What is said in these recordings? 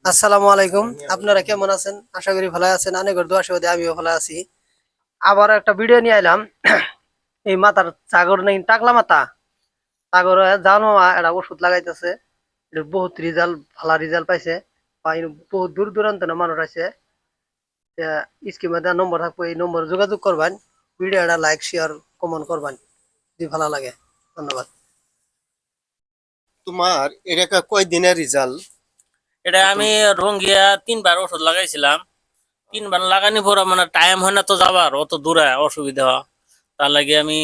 আসসালামু আলাইকুম, আপনারা কেমন আছেন? আশা করি ভালো আছেন। অনেকের দোয়া সহদে আমিও ভালো আছি। আবার একটা ভিডিও নিয়ে এলাম। এই মাথার চাগর নেই, টাকলা মাথা চাগর জানো একটা ওষুধ লাগাইতেছে। এটা বহুত রেজাল্ট, ভালো রেজাল্ট পাইছে। বহুত দূর দূরান্ত মানুষ আছে। স্ক্রিনে দেওয়া নম্বর থাকবো, এই নম্বর যোগাযোগ করবেন। ভিডিওটা লাইক শেয়ার কমেন্ট করবেন যদি ভালো লাগে। ধন্যবাদ। তোমার এটা কয় দিনের রেজাল্ট? এটা আমি রঙ্গিয়া 3 বার ওষুধ লাগাইছিলাম। 3 বার লাগানি পর মানে টাইম হয় না তো যাবার, অত দূরে অসুবিধা হয়। তার লাগে আমি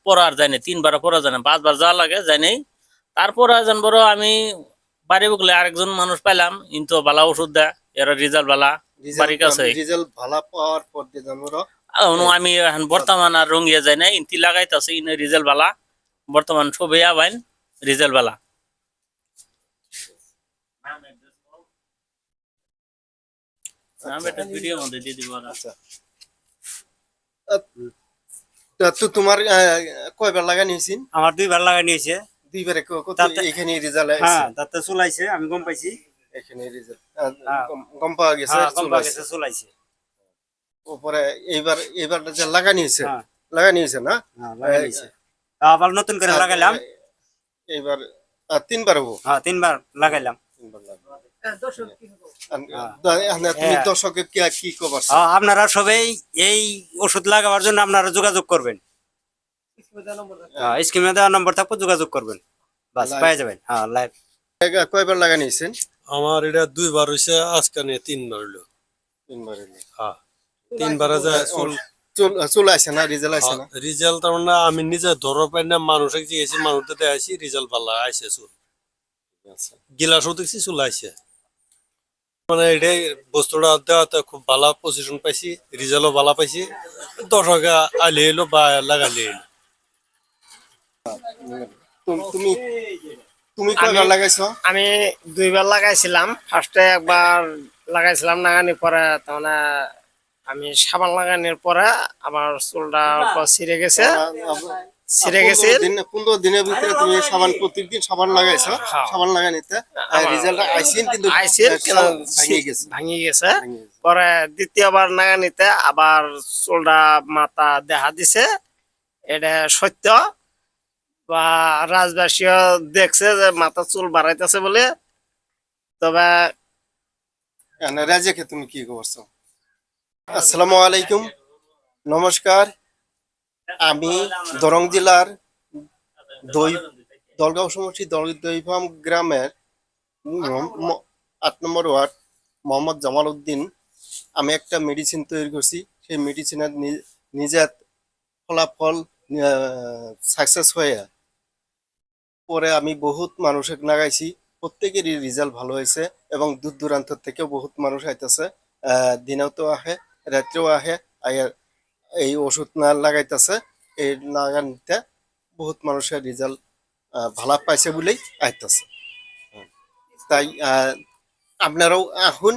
পড়ার যাইনি, 3 বার পড়া যায় না, 5 বার যাওয়া লাগে যাইনি। তারপর জান বড় আমি বাড়ি বগলে আরেকজন মানুষ পাইলাম, কিন্তু বালা ওষুধ দেয়, এর রেজাল্ট বালা বাড়ির কাছে। রেজাল্ট ভালো পাওয়ার পর দিয়ে জানো আমি এখন বর্তমান আর রঙ্গিয়া যাই না, ইন্তি লাগাইতেছে, ইন রেজাল্ট বালা। বর্তমান সবই আবাইন রেজাল্ট বালা। ভিডিও মধ্যে দিয়ে দিব। আচ্ছা, তো তোমার কয়বার লাগানি হয়েছিল? আমার 2 বার লাগাই নিয়েছে। 2 বারে এখানে রেজাল্ট? হ্যাঁ, তাতে চলাইছে, আমি গম পাইছি। এখানে রেজাল্ট গম পাওয়া গেছে, চলাইছে। ওপরে এইবার যে লাগানি হয়েছে, লাগানি হয়েছে না? লাগাই নিয়েছে, আবার নতুন করে লাগাইলাম। এইবার 3 বার হবো। হ্যাঁ, 3 বার লাগাইলাম। 3 বার লাগাইলাম। তুমি দর্শকে কি খবর? আপনারা সবাই এই ওষুধ লাগাবার জন্য আপনারা যোগাযোগ করবেন। স্ক্রিনে দেওয়া নম্বর থাকবে, যোগাযোগ করবেন, বাস পেয়ে যাবেন। হ্যাঁ, লাইভ। কয়বার লাগানি হয়েছেন? আমার এটা 2 বার হয়েছে, আজকে নিয়ে 3 বার হইলো। 3 বার হইলো। হ্যাঁ, 3 বারে যায় চলে আসে না, রেজাল্ট আসে না? রেজাল্ট তার মানে আমি নিজে ধরো পাই না, মানুষে জিজ্ঞেসি, মানুষদের দেখাইছি, রেজাল্ট ভালো আইছে। চুল গিলাসও দেখছি, চুল আইছে। মানে এটাই বস্তুটা দেওয়াতে খুব ভালো পজিশন পাইছি, রেজাল্টও ভালো পাইছি। দর্শকে আইলে এলো বা লাগাইলে এলো। তুমি তুমি কয়বার লাগাইছো? আমি 2 বার লাগাইছিলাম। ফার্স্টে একবার লাগাইছিলাম নাগানি পরে, তাহলে আমি সাবান লাগানোর পরে আমার চুলটা ছিঁড়ে গেছে। 15 দিনের ভিতরে তুমি সাবান, প্রত্যেকদিন সাবান লাগাইছো? সাবান লাগানিতে রেজাল্ট আইছেন, কিন্তু ভাঙি গেছে। পরে দ্বিতীয়বার নাগানিতে আবার চুলটা মাথা দেখা দিছে। এটা সত্য বা রাজবাসীও দেখছে যে মাথা চুল বাড়াইতেছে বলে। তবে রাজাকে তুমি কি করছো? আসসালামু আলাইকুম, নমস্কার। আমি দরং জেলার দলগাঁও সমষ্টি দৈভাম গ্রামের 8 নম্বর ওয়ার্ড মোহাম্মদ জামাল উদ্দিন। আমি একটা মেডিসিন তৈরি করছি। সেই মেডিসিনের নিজের ফলাফল সাকসেস হয়ে পরে আমি বহুত মানুষের লাগাইছি, প্রত্যেকেরই রেজাল্ট ভালো হয়েছে। এবং দূর দূরান্ত থেকেও বহুত মানুষ আইতেছে, দিনেও তো আহে, রাত্রেও আহে, এই ওষুধ না লাগাইতেছে। এই লাগানিতে বহুত মানুষের রেজাল্ট ভালো পাইছে বলেই আইতেছে। তাই আপনারাও আহুন,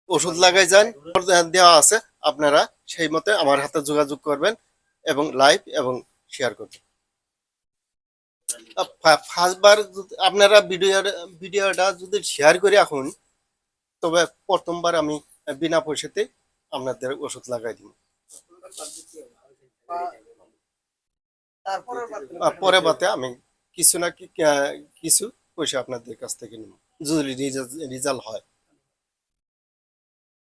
ওষুধ লাগাই যান, দেওয়া আছে। আপনারা সেই মতে আমার হাতে যোগাযোগ করবেন এবং লাইভ এবং শেয়ার করবেন। ফার্স্টবার আপনারা ভিডিওটা যদি শেয়ার করে এখন, তবে প্রথমবার আমি বিনা পয়সাতে আপনাদের ওষুধ লাগাই দিব। পরে বাতে আমি কিছু না কিছু পয়সা আপনাদের কাছ থেকে নিব যদি রেজাল্ট হয়।